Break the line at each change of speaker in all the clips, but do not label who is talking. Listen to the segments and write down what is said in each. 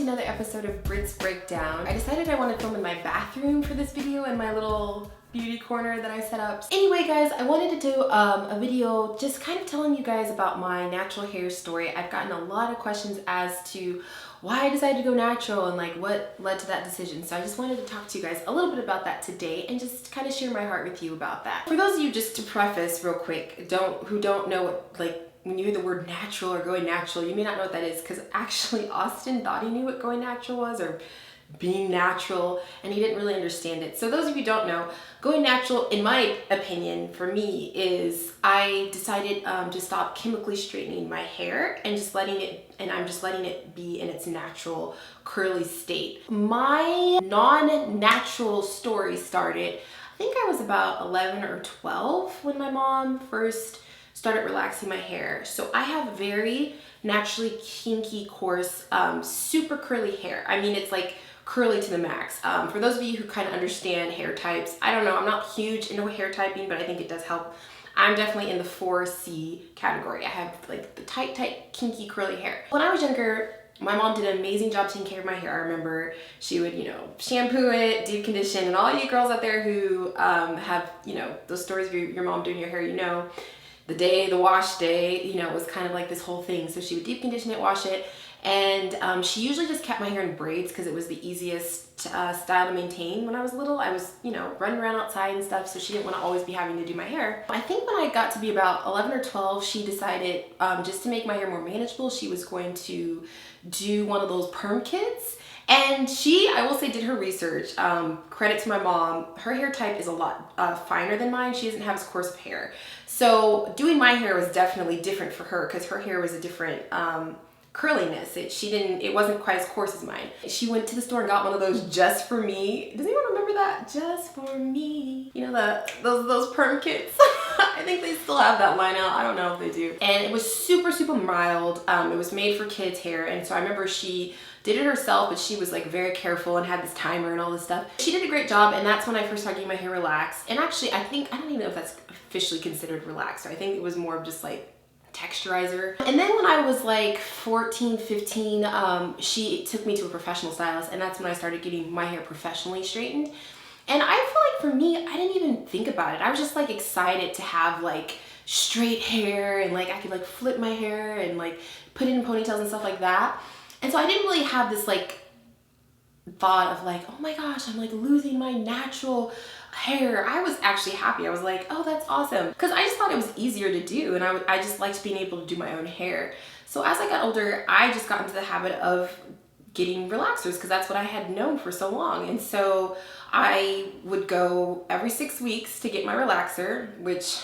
another episode of Britt's Breakdown. I decided I want to film in my bathroom for this video in my little beauty corner that I set up. Anyway guys, I wanted to do a video just kind of telling you guys about my natural hair story. I've gotten a lot of questions as to why I decided to go natural and like what led to that decision. So I just wanted to talk to you guys a little bit about that today and just kind of share my heart with you about that. For those of you, just to preface real quick, who don't know what, like, when you hear the word natural or going natural, you may not know what that is, because actually Austin thought he knew what going natural was or being natural, and he didn't really understand it. So those of you who don't know, going natural, in my opinion, for me, is I decided to stop chemically straightening my hair and I'm just letting it be in its natural curly state. My non-natural story started, I think I was about 11 or 12 when my mom first started relaxing my hair. So I have very naturally kinky, coarse, super curly hair. I mean, it's like curly to the max. For those of you who kind of understand hair types, I don't know, I'm not huge into hair typing, but I think it does help. I'm definitely in the 4C category. I have like the tight, kinky, curly hair. When I was younger, my mom did an amazing job taking care of my hair. I remember she would, shampoo it, deep condition, and all you girls out there who have, those stories of your mom doing your hair, the wash day, it was kind of like this whole thing. So she would deep condition it, wash it, and she usually just kept my hair in braids because it was the easiest style to maintain. When I was little, I was, running around outside and stuff, so she didn't want to always be having to do my hair. I think when I got to be about 11 or 12, she decided just to make my hair more manageable, she was going to do one of those perm kits. And she, I will say, did her research. Credit to my mom. Her hair type is a lot finer than mine. She doesn't have as coarse of hair. So doing my hair was definitely different for her because her hair was a different curliness. It wasn't quite as coarse as mine. She went to the store and got one of those just for me. Does anyone remember that? Just for me. Those perm kits. I think they still have that line out. I don't know if they do. And it was super, super mild. It was made for kids' hair. And so I remember she did it herself, but she was like very careful and had this timer and all this stuff. She did a great job, and that's when I first started getting my hair relaxed. And actually, I don't even know if that's officially considered relaxed. I think it was more of just like texturizer. And then when I was like 14, 15, she took me to a professional stylist, and that's when I started getting my hair professionally straightened. And I feel like for me, I didn't even think about it. I was just like excited to have like straight hair, and like I could like flip my hair and like put it in ponytails and stuff like that. And so I didn't really have this like thought of like, oh my gosh, I'm like losing my natural hair. I was actually happy. I was like, oh, that's awesome. Because I just thought it was easier to do, and I just liked being able to do my own hair. So as I got older, I just got into the habit of getting relaxers because that's what I had known for so long. And so I would go every 6 weeks to get my relaxer, which,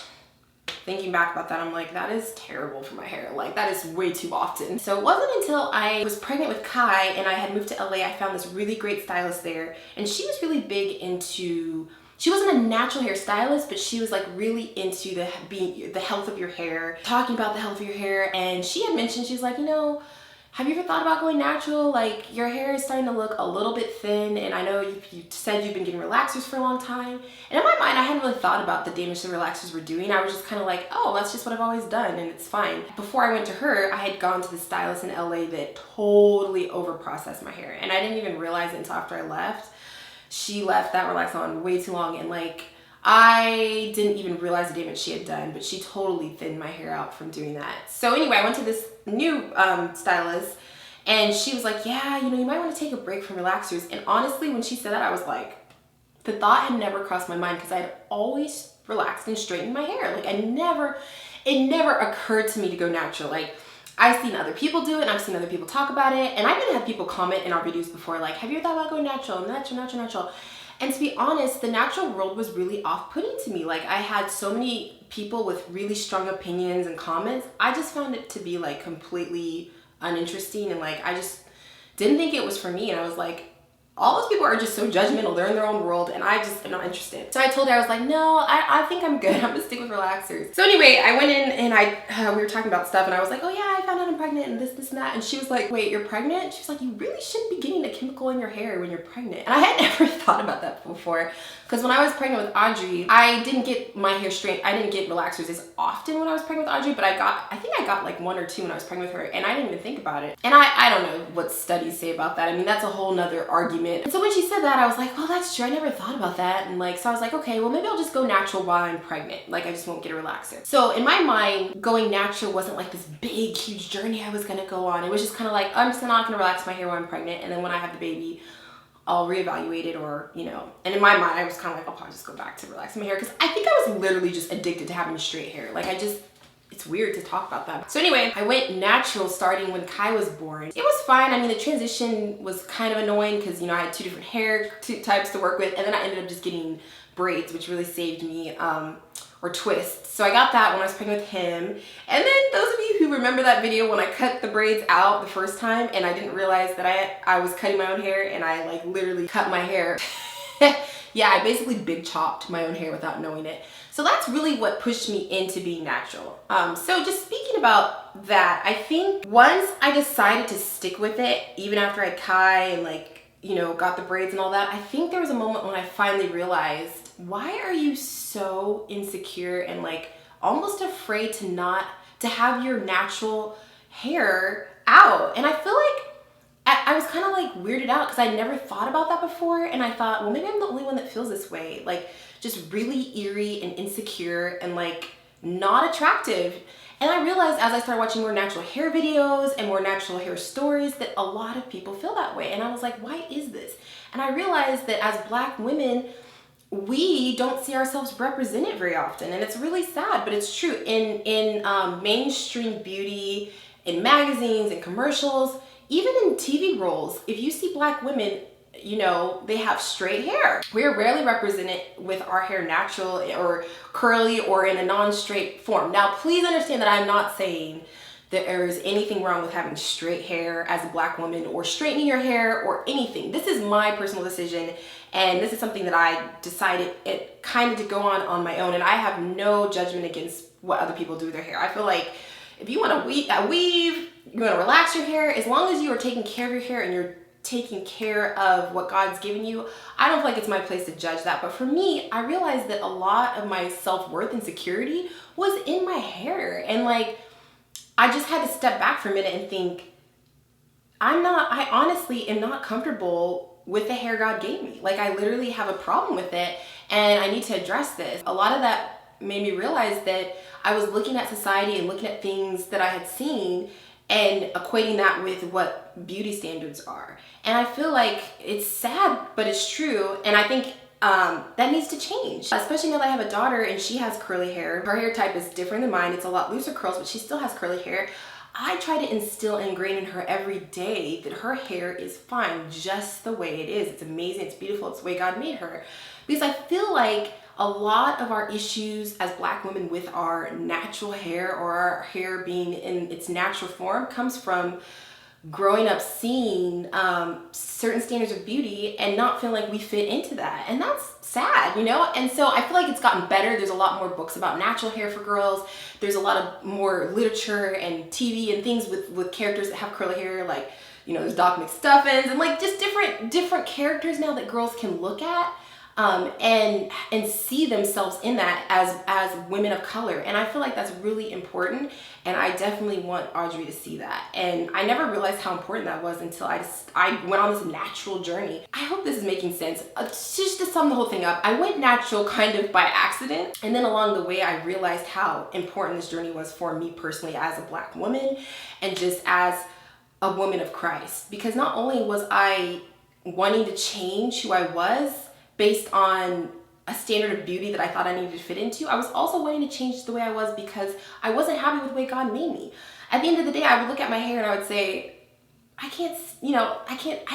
thinking back about that, I'm like, that is terrible for my hair. Like, that is way too often. So it wasn't until I was pregnant with Kai and I had moved to LA, I found this really great stylist there. And she was really big into, she wasn't a natural hair stylist, but she was like really into the health of your hair, talking about the health of your hair. And she had mentioned, she's like, have you ever thought about going natural? Like, your hair is starting to look a little bit thin, and I know you said you've been getting relaxers for a long time. And in my mind, I hadn't really thought about the damage the relaxers were doing. I was just kind of like, oh, that's just what I've always done, and it's fine. Before I went to her, I had gone to the stylist in LA that totally overprocessed my hair, and I didn't even realize it until after I left. She left that relaxer on way too long, and like, I didn't even realize the damage she had done, but she totally thinned my hair out from doing that. So anyway, I went to this new stylist, and she was like, yeah, you might want to take a break from relaxers. And honestly, when she said that, I was like, the thought had never crossed my mind because I had always relaxed and straightened my hair. Like, it never occurred to me to go natural. Like, I've seen other people do it, and I've seen other people talk about it, and I've even had people comment in our videos before, like, have you ever thought about going natural? Natural. And to be honest, the natural world was really off-putting to me. Like, I had so many people with really strong opinions and comments. I just found it to be like completely uninteresting, and like I just didn't think it was for me. And I was like, all those people are just so judgmental. They're in their own world, and I just am not interested. So I told her, I was like, no, I think I'm good. I'm gonna stick with relaxers. So anyway, I went in and we were talking about stuff, and I was like, oh yeah, I found out I'm pregnant and this and that. And she was like, wait, you're pregnant? She was like, you really shouldn't be getting a chemical in your hair when you're pregnant. And I had never thought about that before, because when I was pregnant with Audrey, I didn't get my hair straight. I didn't get relaxers as often when I was pregnant with Audrey, but I think I got like 1 or 2 when I was pregnant with her, and I didn't even think about it. And I don't know what studies say about that. I mean, that's a whole nother argument. And so when she said that, I was like, oh, that's true. I never thought about that. And like, so I was like, okay, well, maybe I'll just go natural while I'm pregnant. Like, I just won't get a relaxer. So in my mind, going natural wasn't like this big, huge journey I was gonna go on. It was just kind of like, I'm just not gonna relax my hair while I'm pregnant, and then when I have the baby, I'll reevaluate it, or, you know. And in my mind, I was kind of like, I'll probably just go back to relaxing my hair, because I think I was literally just addicted to having straight hair. Like, it's weird to talk about that. So anyway, I went natural starting when Kai was born. It was fine. I mean, the transition was kind of annoying because, you know, I had 2 different hair types to work with, and then I ended up just getting braids, which really saved me, or twists. So I got that when I was pregnant with him. And then those of you who remember that video when I cut the braids out the first time and I didn't realize that I was cutting my own hair, and I like literally cut my hair. Yeah, I basically big chopped my own hair without knowing it. So that's really what pushed me into being natural. So just speaking about that, I think once I decided to stick with it, even after I had Kai and like, you know, got the braids and all that, I think there was a moment when I finally realized, why are you so insecure and like almost afraid to have your natural hair out? And I feel like I was kind of like weirded out because I never thought about that before, and I thought, well, maybe I'm the only one that feels this way, like just really eerie and insecure and like not attractive. And I realized as I started watching more natural hair videos and more natural hair stories that a lot of people feel that way. And I was like, why is this? And I realized that as Black women, we don't see ourselves represented very often, and it's really sad, but it's true. In mainstream beauty, in magazines and commercials, even in TV roles, if you see Black women, you know, they have straight hair. We're rarely represented with our hair natural or curly or in a non-straight form. Now, please understand that I'm not saying that there is anything wrong with having straight hair as a Black woman or straightening your hair or anything. This is my personal decision, and this is something that I decided it kind of to go on my own, and I have no judgment against what other people do with their hair. I feel like if you want to weave, you want to relax your hair, as long as you are taking care of your hair and you're taking care of what God's given you, I don't feel like it's my place to judge that. But for me, I realized that a lot of my self-worth and security was in my hair, and like I just had to step back for a minute and think, I honestly am not comfortable with the hair God gave me. Like, I literally have a problem with it, and I need to address this. A lot of that made me realize that I was looking at society and looking at things that I had seen and equating that with what beauty standards are. And I feel like it's sad, but it's true. And I think that needs to change, especially now that I have a daughter and she has curly hair. Her hair type is different than mine. It's a lot looser curls, but she still has curly hair. I try to instill and ingrain in her every day that her hair is fine just the way it is. It's amazing, it's beautiful, it's the way God made her. Because I feel like a lot of our issues as Black women with our natural hair, or our hair being in its natural form, comes from growing up seeing certain standards of beauty and not feeling like we fit into that. And that's sad, you know? And so I feel like it's gotten better. There's a lot more books about natural hair for girls. There's a lot of more literature and TV and things with characters that have curly hair, like, you know, there's Doc McStuffins and like just different characters now that girls can look at and see themselves in that as women of color. And I feel like that's really important, and I definitely want Audrey to see that. And I never realized how important that was until I went on this natural journey. I hope this is making sense. Just to sum the whole thing up, I went natural kind of by accident, and then along the way I realized how important this journey was for me personally as a Black woman and just as a woman of Christ. Because not only was I wanting to change who I was based on a standard of beauty that I thought I needed to fit into, I was also wanting to change the way I was because I wasn't happy with the way God made me. At the end of the day, I would look at my hair and I would say, I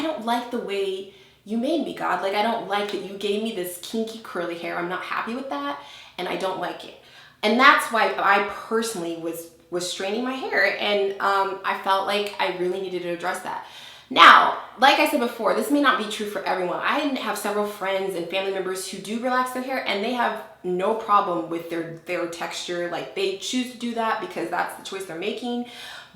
don't like the way you made me, God. Like, I don't like that you gave me this kinky curly hair. I'm not happy with that, and I don't like it. And that's why I personally was straightening my hair, and I felt like I really needed to address that. Now, like I said before, this may not be true for everyone. I have several friends and family members who do relax their hair and they have no problem with their texture. Like, they choose to do that because that's the choice they're making.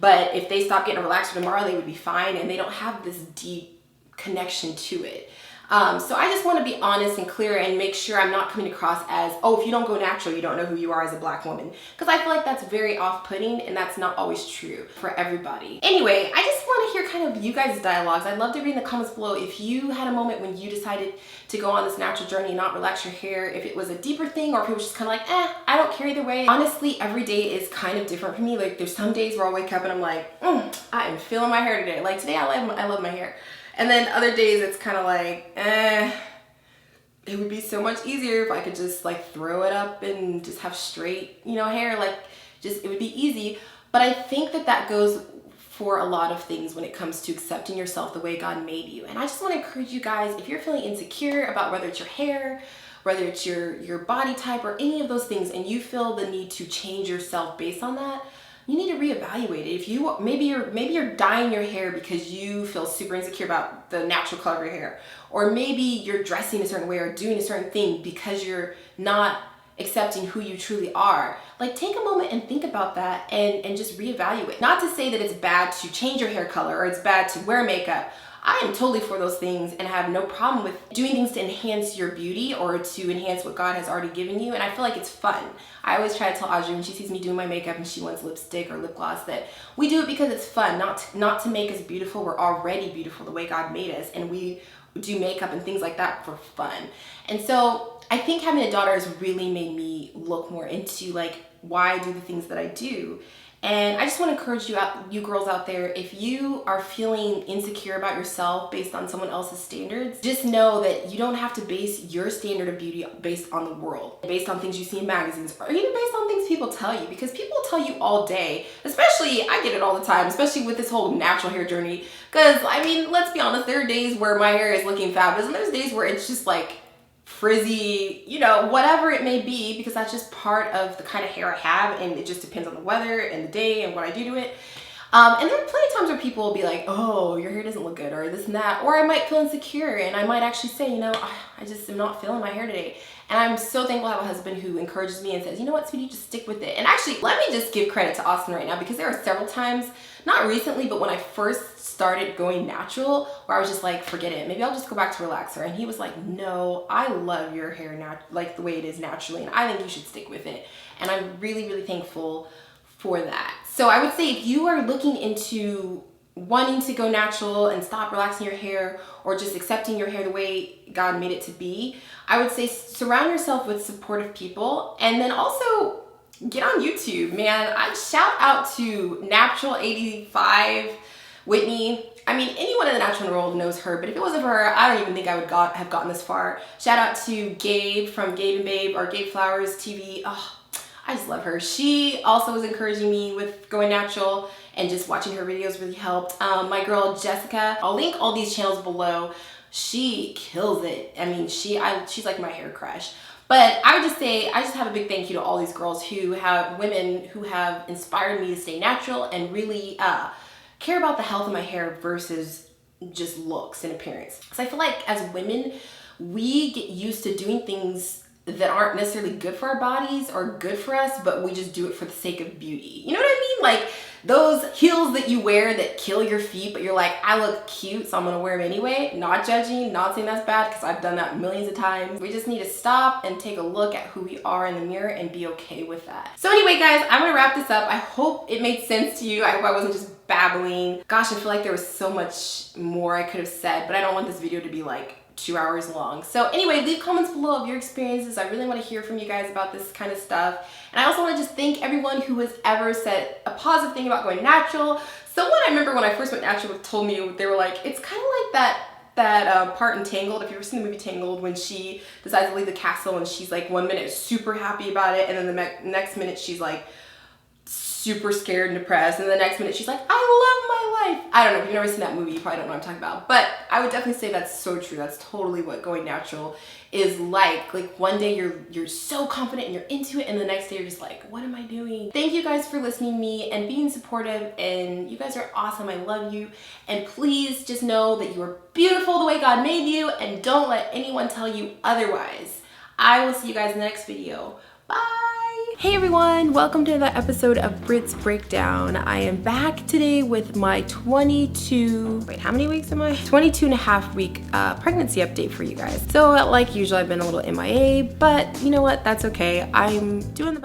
But if they stop getting a relaxer tomorrow, they would be fine, and they don't have this deep connection to it. So I just want to be honest and clear and make sure I'm not coming across as, oh, if you don't go natural, you don't know who you are as a Black woman. Because I feel like that's very off-putting, and that's not always true for everybody. Anyway, I just want to hear kind of you guys' dialogues. I'd love to read in the comments below if you had a moment when you decided to go on this natural journey and not relax your hair, if it was a deeper thing or if it was just kind of like, I don't care either way. Honestly, every day is kind of different for me. Like, there's some days where I'll wake up and I'm like, I am feeling my hair today. Like today, I love my hair. And then other days it's kind of like, it would be so much easier if I could just like throw it up and just have straight, you know, hair. Like, just, it would be easy. But I think that that goes for a lot of things when it comes to accepting yourself the way God made you. And I just want to encourage you guys, if you're feeling insecure about whether it's your hair, whether it's your body type or any of those things, and you feel the need to change yourself based on that, you need to reevaluate it. If you maybe you're dyeing your hair because you feel super insecure about the natural color of your hair, or maybe you're dressing a certain way or doing a certain thing because you're not accepting who you truly are. Like, take a moment and think about that and just reevaluate. Not to say that it's bad to change your hair color or it's bad to wear makeup. I am totally for those things and have no problem with doing things to enhance your beauty or to enhance what God has already given you. And I feel like it's fun. I always try to tell Audrey when she sees me doing my makeup and she wants lipstick or lip gloss that we do it because it's fun, not to make us beautiful. We're already beautiful the way God made us, and we do makeup and things like that for fun. And so I think having a daughter has really made me look more into like why I do the things that I do. And I just want to encourage you girls out there, if you are feeling insecure about yourself based on someone else's standards, just know that you don't have to base your standard of beauty based on the world, based on things you see in magazines, or even based on things people tell you, because people tell you all day, especially, I get it all the time, especially with this whole natural hair journey. Because, I mean, let's be honest, there are days where my hair is looking fabulous, and there's days where it's just like frizzy, you know, whatever it may be, because that's just part of the kind of hair I have, and it just depends on the weather and the day and what I do to it. And there are plenty of times where people will be like, oh, your hair doesn't look good, or this and that, or I might feel insecure and I might actually say, you know, I just am not feeling my hair today. And I'm so thankful to have a husband who encourages me and says, you know what, sweetie, just stick with it. And actually, let me just give credit to Austin right now, because there are several times, not recently, but when I first started going natural, where I was just like, forget it, maybe I'll just go back to relaxer. And he was like, no, I love your hair now, like the way it is naturally, and I think you should stick with it. And I'm really, really thankful for that. So I would say if you are looking into wanting to go natural and stop relaxing your hair, or just accepting your hair the way God made it to be, I would say surround yourself with supportive people. And then also get on YouTube, man. I shout out to Natural 85 Whitney. I mean, anyone in the natural world knows her, but if it wasn't for her, I don't even think I would have gotten this far. Shout out to Gabe from Gabe and Babe, or Gabe Flowers TV. Oh, I just love her. She also was encouraging me with going natural, and just watching her videos really helped. My girl Jessica, I'll link all these channels below. She kills it. I mean, she's like my hair crush. But I would just say, I just have a big thank you to all these girls women who have inspired me to stay natural and really care about the health of my hair versus just looks and appearance. So I feel like as women, we get used to doing things that aren't necessarily good for our bodies or good for us, but we just do it for the sake of beauty. You know what I mean? Like those heels that you wear that kill your feet, but you're like, I look cute, so I'm gonna wear them anyway. Not judging, not saying that's bad, because I've done that millions of times. We just need to stop and take a look at who we are in the mirror and be okay with that. So anyway, guys, I'm gonna wrap this up. I hope it made sense to you. I hope I wasn't just babbling. Gosh, I feel like there was so much more I could have said, but I don't want this video to be like 2 hours long. So anyway, leave comments below of your experiences. I really want to hear from you guys about this kind of stuff. And I also want to just thank everyone who has ever said a positive thing about going natural. Someone, I remember when I first went natural, told me, they were like, it's kind of like that part in Tangled. If you've ever seen the movie Tangled, when she decides to leave the castle and she's like 1 minute super happy about it, and then the next minute she's like super scared and depressed, and the next minute she's like, I love my life. I don't know, if you've never seen that movie, you probably don't know what I'm talking about, but I would definitely say that's so true. That's totally what going natural is like. Like one day you're so confident and you're into it, and the next day you're just like, what am I doing? Thank you guys for listening to me and being supportive, and you guys are awesome. I love you, and please just know that you are beautiful the way God made you, and don't let anyone tell you otherwise. I will see you guys in the next video. Bye! Hey everyone, welcome to another episode of Britt's Breakdown. I am back today with my 22 and a half week pregnancy update for you guys. So like usual, I've been a little MIA, but you know what, that's okay. I'm doing the best.